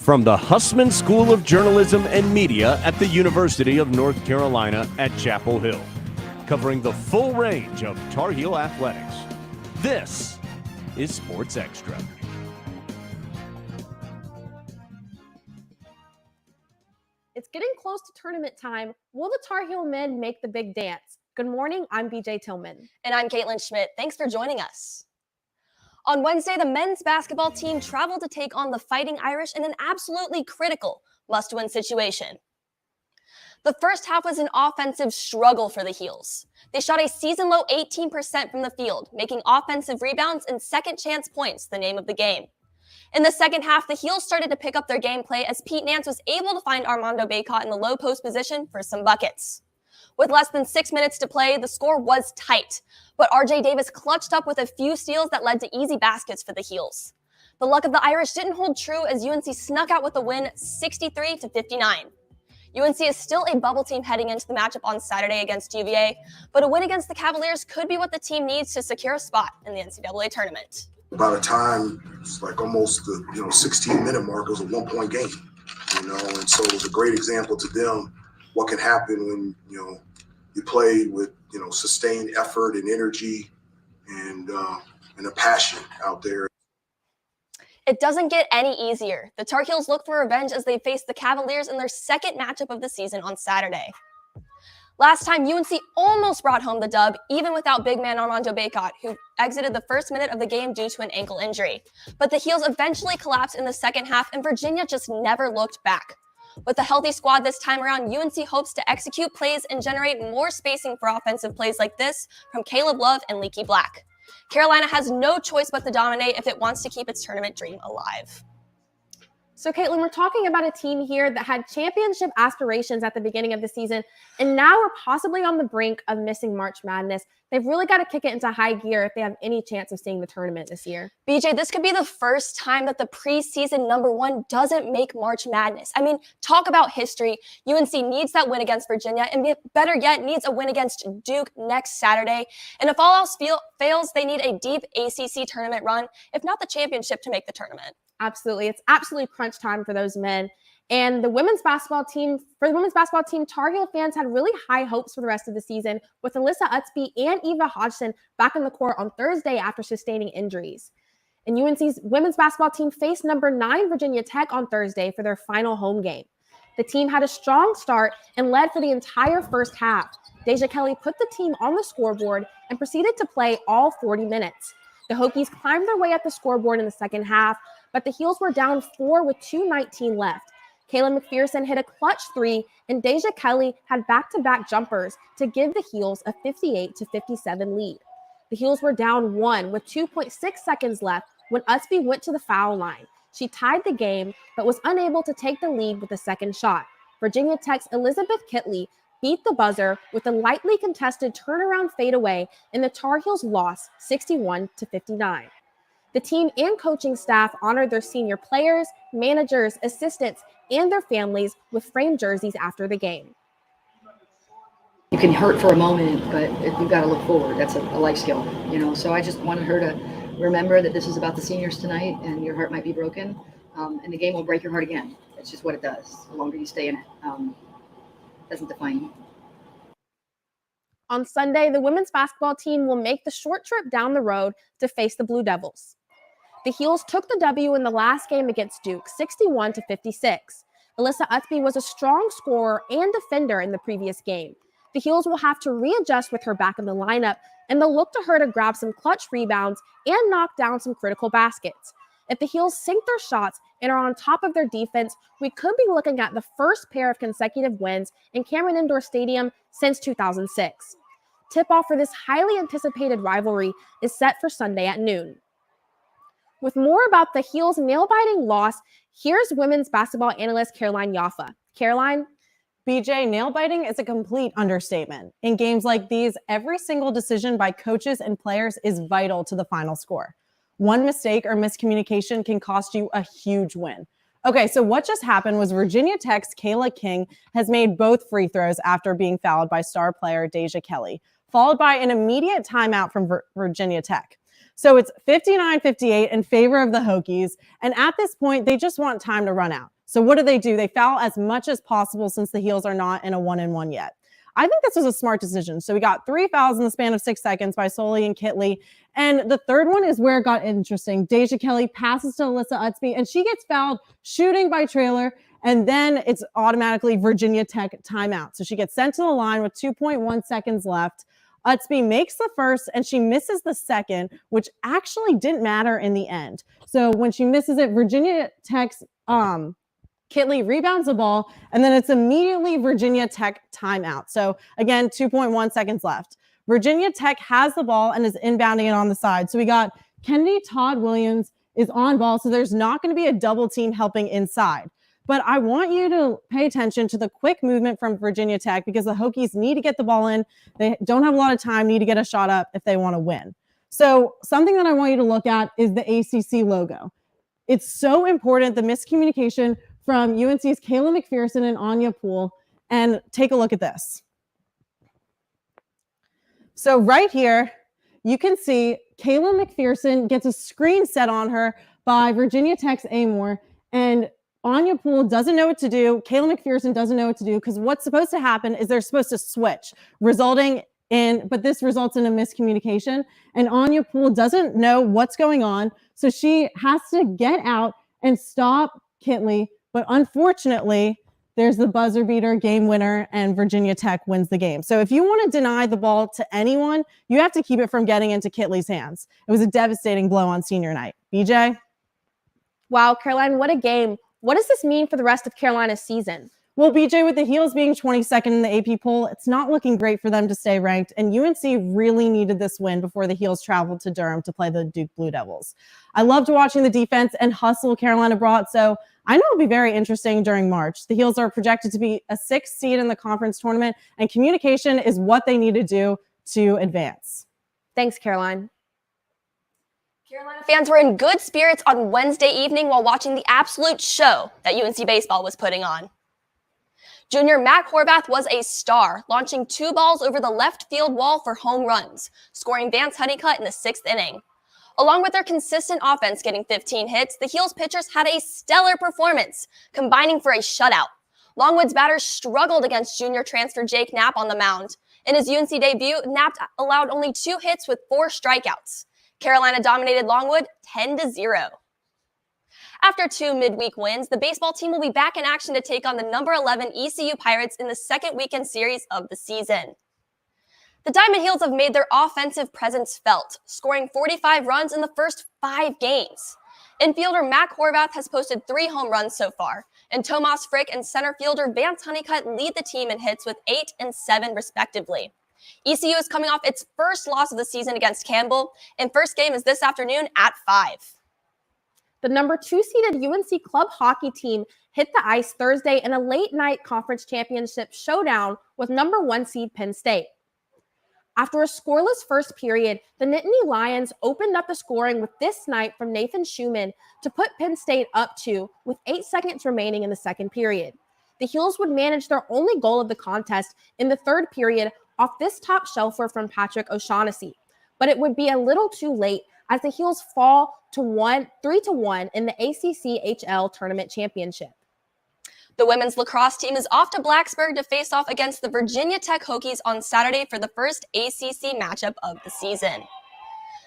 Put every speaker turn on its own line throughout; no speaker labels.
From the Hussman School of Journalism and Media at the University of North Carolina at Chapel Hill, covering the full range of Tar Heel athletics. This is Sports Extra.
It's getting close to tournament time. Will the Tar Heel men make the big dance? Good morning, I'm BJ Tillman.
And I'm Caitlin Schmidt. Thanks for joining us. On Wednesday, the men's basketball team traveled to take on the Fighting Irish in an absolutely critical must-win situation. The first half was an offensive struggle for the Heels. They shot a season-low 18% from the field, making offensive rebounds and second-chance points the name of the game. In the second half, the Heels started to pick up their gameplay as Pete Nance was able to find Armando Bacot in the low post position for some buckets. With less than 6 minutes to play, the score was tight, but RJ Davis clutched up with a few steals that led to easy baskets for the Heels. The luck of the Irish didn't hold true as UNC snuck out with a win 63-59. UNC is still a bubble team heading into the matchup on Saturday against UVA, but a win against the Cavaliers could be what the team needs to secure a spot in the NCAA tournament.
By the time it's like almost the 16-minute mark, it was a 1-point game, and so it was a great example to them what can happen when you play with sustained effort and energy and a passion out there.
It doesn't get any easier. The Tar Heels look for revenge as they face the Cavaliers in their second matchup of the season on Saturday. Last time, UNC almost brought home the dub, even without big man Armando Bacot, who exited the first minute of the game due to an ankle injury. But the Heels eventually collapsed in the second half, and Virginia just never looked back. With a healthy squad this time around, UNC hopes to execute plays and generate more spacing for offensive plays like this from Caleb Love and Leaky Black. Carolina has no choice but to dominate if it wants to keep its tournament dream alive.
So, Caitlin, we're talking about a team here that had championship aspirations at the beginning of the season, and now we're possibly on the brink of missing March Madness. They've really got to kick it into high gear if they have any chance of seeing the tournament this year.
BJ, this could be the first time that the preseason number one doesn't make March Madness. I mean, talk about history. UNC needs that win against Virginia, and better yet, needs a win against Duke next Saturday. And if all else fails, they need a deep ACC tournament run, if not the championship, to make the tournament.
Absolutely. It's absolutely crunch time for those men. And for the women's basketball team, Tar Heel fans had really high hopes for the rest of the season, with Alyssa Utsby and Eva Hodgson back on the court on Thursday after sustaining injuries. And UNC's women's basketball team faced number 9 Virginia Tech on Thursday for their final home game. The team had a strong start and led for the entire first half. Deja Kelly put the team on the scoreboard and proceeded to play all 40 minutes. The Hokies climbed their way up the scoreboard in the second half, but the Heels were down 4 with 2:19 left. Kayla McPherson hit a clutch 3, and Deja Kelly had back-to-back jumpers to give the Heels a 58-57 lead. The Heels were down 1 with 2.6 seconds left when Utsby went to the foul line. She tied the game, but was unable to take the lead with a second shot. Virginia Tech's Elizabeth Kitley beat the buzzer with a lightly contested turnaround fadeaway, and the Tar Heels lost 61-59. The team and coaching staff honored their senior players, managers, assistants, and their families with framed jerseys after the game.
You can hurt for a moment, but you've got to look forward. That's a life skill, So I just wanted her to remember that this is about the seniors tonight, and your heart might be broken, and the game will break your heart again. It's just what it does. The longer you stay in it, doesn't define you.
On Sunday, the women's basketball team will make the short trip down the road to face the Blue Devils. The Heels took the W in the last game against Duke, 61-56. Alyssa Utsby was a strong scorer and defender in the previous game. The Heels will have to readjust with her back in the lineup, and they'll look to her to grab some clutch rebounds and knock down some critical baskets. If the Heels sink their shots and are on top of their defense, we could be looking at the first pair of consecutive wins in Cameron Indoor Stadium since 2006. Tip-off for this highly anticipated rivalry is set for Sunday at noon. With more about the Heels' nail-biting loss, here's women's basketball analyst Caroline Yaffa. Caroline?
BJ, nail-biting is a complete understatement. In games like these, every single decision by coaches and players is vital to the final score. One mistake or miscommunication can cost you a huge win. Okay, so what just happened was Virginia Tech's Kayla King has made both free throws after being fouled by star player Deja Kelly, followed by an immediate timeout from Virginia Tech. So it's 59-58 in favor of the Hokies. And at this point, they just want time to run out. So what do? They foul as much as possible since the Heels are not in a 1-and-1 yet. I think this was a smart decision. So we got 3 fouls in the span of 6 seconds by Soley and Kitley. And the third one is where it got interesting. Deja Kelly passes to Alyssa Utsby, and she gets fouled shooting by Traylor. And then it's automatically Virginia Tech timeout. So she gets sent to the line with 2.1 seconds left. Utsby makes the first, and she misses the second, which actually didn't matter in the end. So when she misses it, Virginia Tech's Kitley rebounds the ball, and then it's immediately Virginia Tech timeout. So again, 2.1 seconds left. Virginia Tech has the ball and is inbounding it on the side. So we got Kennedy Todd Williams is on ball, so there's not going to be a double team helping inside. But I want you to pay attention to the quick movement from Virginia Tech because the Hokies need to get the ball in. They don't have a lot of time, need to get a shot up if they want to win. So something that I want you to look at is the ACC logo. It's so important, the miscommunication from UNC's Kayla McPherson and Anya Poole. And take a look at this. So right here, you can see Kayla McPherson gets a screen set on her by Virginia Tech's Amore, and Anya Poole doesn't know what to do. Kayla McPherson doesn't know what to do because what's supposed to happen is they're supposed to switch, but this results in a miscommunication. And Anya Poole doesn't know what's going on, so she has to get out and stop Kitley. But unfortunately, there's the buzzer beater, game winner, and Virginia Tech wins the game. So if you want to deny the ball to anyone, you have to keep it from getting into Kitley's hands. It was a devastating blow on senior night. BJ?
Wow, Caroline, what a game. What does this mean for the rest of Carolina's season?
Well, BJ, with the Heels being 22nd in the AP poll, it's not looking great for them to stay ranked, and UNC really needed this win before the Heels traveled to Durham to play the Duke Blue Devils. I loved watching the defense and hustle Carolina brought, so I know it'll be very interesting during March. The Heels are projected to be a 6th seed in the conference tournament, and communication is what they need to do to advance.
Thanks, Caroline.
Carolina fans were in good spirits on Wednesday evening while watching the absolute show that UNC baseball was putting on. Junior Matt Horvath was a star, launching 2 balls over the left field wall for home runs, scoring Vance Honeycutt in the 6th inning. Along with their consistent offense getting 15 hits, the Heels pitchers had a stellar performance, combining for a shutout. Longwood's batters struggled against junior transfer Jake Knapp on the mound. In his UNC debut, Knapp allowed only 2 hits with 4 strikeouts. Carolina dominated Longwood 10-0. After 2 midweek wins, the baseball team will be back in action to take on the number 11 ECU Pirates in the second weekend series of the season. The Diamond Heels have made their offensive presence felt, scoring 45 runs in the first 5 games. Infielder Mac Horvath has posted 3 home runs so far, and Tomas Frick and center fielder Vance Honeycutt lead the team in hits with 8 and 7 respectively. ECU is coming off its first loss of the season against Campbell, and first game is this afternoon at 5.
The number 2-seeded UNC club hockey team hit the ice Thursday in a late-night conference championship showdown with number 1 seed Penn State. After a scoreless first period, the Nittany Lions opened up the scoring with this night from Nathan Schumann to put Penn State up 2 with 8 seconds remaining in the second period. The Heels would manage their only goal of the contest in the third period off this top shelfer from Patrick O'Shaughnessy, but it would be a little too late as the Heels fall to 3-1 in the ACC-HL Tournament Championship.
The women's lacrosse team is off to Blacksburg to face off against the Virginia Tech Hokies on Saturday for the first ACC matchup of the season.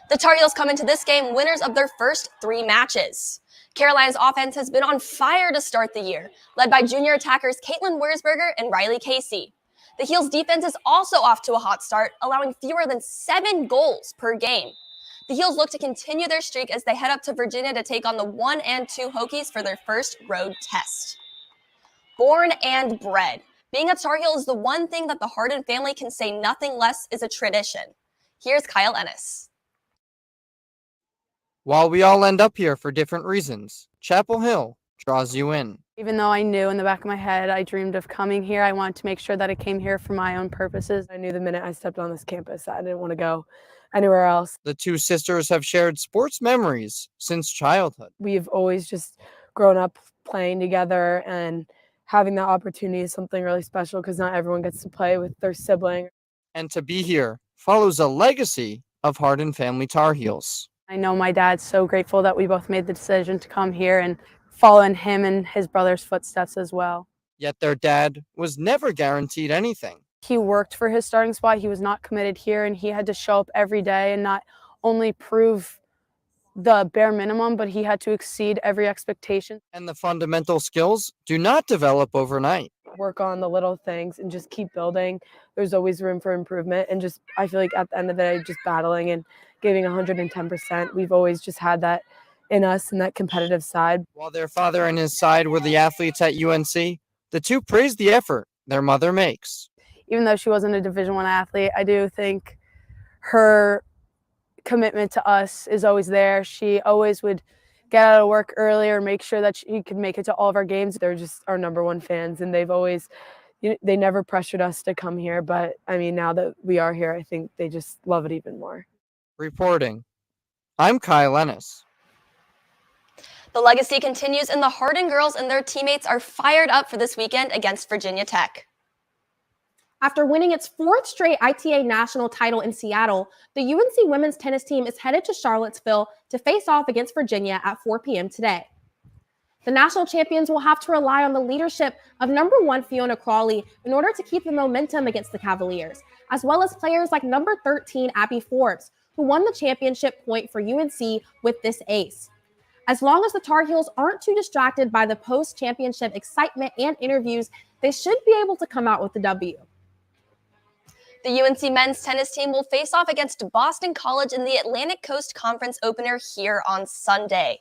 The Tar Heels come into this game winners of their first 3 matches. Carolina's offense has been on fire to start the year, led by junior attackers Caitlin Wersberger and Riley Casey. The Heels' defense is also off to a hot start, allowing fewer than 7 goals per game. The Heels look to continue their streak as they head up to Virginia to take on the 1 and 2 Hokies for their first road test. Born and bred. Being a Tar Heel is the one thing that the Harden family can say nothing less is a tradition. Here's Kyle Ennis.
While we all end up here for different reasons, Chapel Hill draws you in.
Even though I knew in the back of my head I dreamed of coming here, I wanted to make sure that I came here for my own purposes. I knew the minute I stepped on this campus that I didn't want to go anywhere else.
The two sisters have shared sports memories since childhood.
We've always just grown up playing together, and having that opportunity is something really special because not everyone gets to play with their sibling.
And to be here follows a legacy of Hardin family Tar Heels.
I know my dad's so grateful that we both made the decision to come here and follow in him and his brother's footsteps as well.
Yet their dad was never guaranteed anything.
He worked for his starting spot. He was not committed here, and he had to show up every day and not only prove the bare minimum, but he had to exceed every expectation.
And the fundamental skills do not develop overnight.
Work on the little things and just keep building. There's always room for improvement. And just, I feel like at the end of the day, just battling and giving 110%. We've always just had that in us and that competitive side.
While their father and his side were the athletes at UNC, the two praised the effort their mother makes.
Even though she wasn't a Division I athlete, I do think her commitment to us is always there. She always would get out of work earlier, make sure that she could make it to all of our games. They're just our number one fans, and they've always, they never pressured us to come here. But I mean, now that we are here, I think they just love it even more.
Reporting, I'm Kyle Ennis.
The legacy continues, and the Hardin girls and their teammates are fired up for this weekend against Virginia Tech.
After winning its 4th straight ITA national title in Seattle, the UNC women's tennis team is headed to Charlottesville to face off against Virginia at 4 p.m. today. The national champions will have to rely on the leadership of number 1 Fiona Crawley in order to keep the momentum against the Cavaliers, as well as players like number 13 Abby Forbes, who won the championship point for UNC with this ace. As long as the Tar Heels aren't too distracted by the post-championship excitement and interviews, they should be able to come out with the W.
The UNC men's tennis team will face off against Boston College in the Atlantic Coast Conference opener here on Sunday.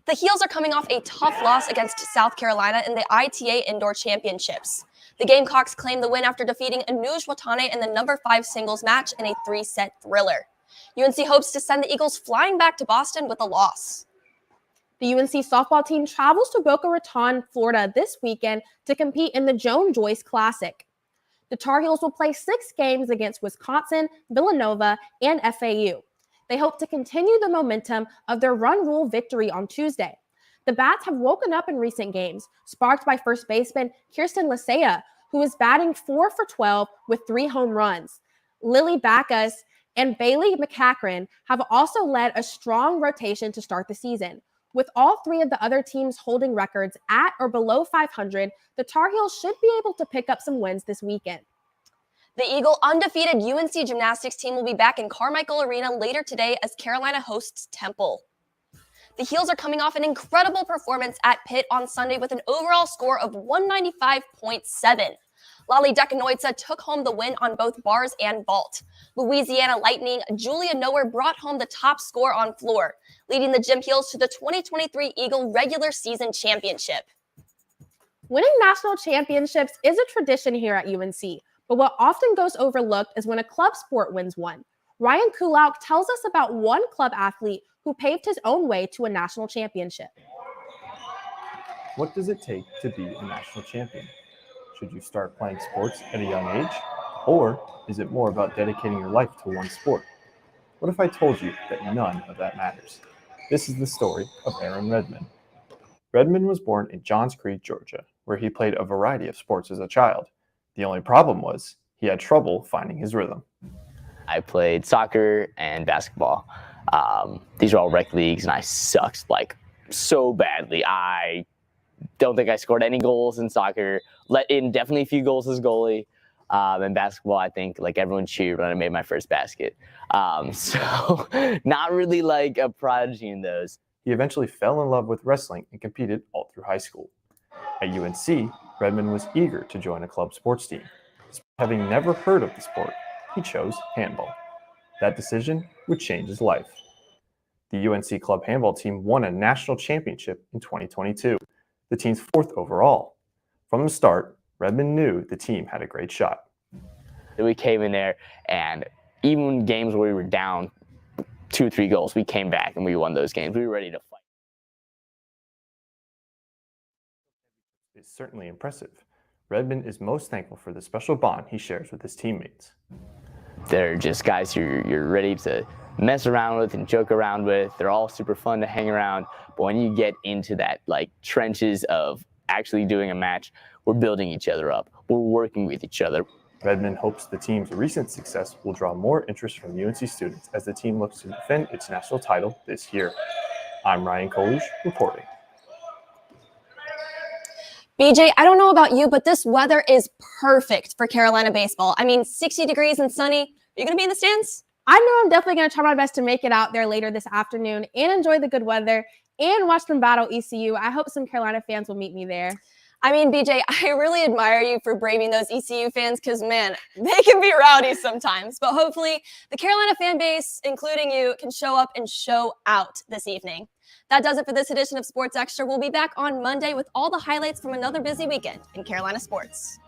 The Heels are coming off a tough loss against South Carolina in the ITA Indoor Championships. The Gamecocks claimed the win after defeating Anuj Watane in the number 5 singles match in a 3-set thriller. UNC hopes to send the Eagles flying back to Boston with a loss.
The UNC softball team travels to Boca Raton, Florida this weekend to compete in the Joan Joyce Classic. The Tar Heels will play 6 games against Wisconsin, Villanova, and FAU. They hope to continue the momentum of their run rule victory on Tuesday. The Bats have woken up in recent games, sparked by first baseman Kirsten Lasea, who is batting 4 for 12 with 3 home runs. Lily Backus and Bailey McCachran have also led a strong rotation to start the season. With all 3 of the other teams holding records at or below 500, the Tar Heels should be able to pick up some wins this weekend.
The Eagle undefeated UNC gymnastics team will be back in Carmichael Arena later today as Carolina hosts Temple. The Heels are coming off an incredible performance at Pitt on Sunday with an overall score of 195.7. Lali Dekanoitsa took home the win on both bars and vault. Louisiana Lightning Julia Nowhere brought home the top score on floor, leading the Gym Heels to the 2023 Eagle regular season championship.
Winning national championships is a tradition here at UNC, but what often goes overlooked is when a club sport wins one. Ryan Kulauk tells us about one club athlete who paved his own way to a national championship.
What does it take to be a national champion? Should you start playing sports at a young age? Or is it more about dedicating your life to one sport? What if I told you that none of that matters? This is the story of Aaron Redmond. Redmond was born in Johns Creek, Georgia, where he played a variety of sports as a child. The only problem was he had trouble finding his rhythm.
I played soccer and basketball. These are all rec leagues, and I sucked like so badly. I don't think I scored any goals in soccer. Let in definitely a few goals as goalie. In basketball, I think like everyone cheered when I made my first basket. So not really like a prodigy in those.
He eventually fell in love with wrestling and competed all through high school. At UNC, Redmond was eager to join a club sports team. Having never heard of the sport, he chose handball. That decision would change his life. The UNC club handball team won a national championship in 2022, the team's 4th overall. From the start, Redmond knew the team had a great shot.
We came in there, and even games where we were down 2 or 3 goals, we came back and we won those games. We were ready to fight.
It's certainly impressive. Redmond is most thankful for the special bond he shares with his teammates.
They're just guys you're ready to mess around with and joke around with. They're all super fun to hang around. But when you get into that like trenches of actually doing a match, we're building each other up. We're working with each other.
Redmond hopes the team's recent success will draw more interest from UNC students as the team looks to defend its national title this year. I'm Ryan Kolusz reporting.
BJ, I don't know about you, but this weather is perfect for Carolina baseball. I mean, 60 degrees and sunny. Are you going to be in the stands?
I know I'm definitely going to try my best to make it out there later this afternoon and enjoy the good weather and watch them battle ECU. I hope some Carolina fans will meet me there.
I mean, BJ, I really admire you for braving those ECU fans because, man, they can be rowdy sometimes. But hopefully the Carolina fan base, including you, can show up and show out this evening. That does it for this edition of Sports Extra. We'll be back on Monday with all the highlights from another busy weekend in Carolina sports.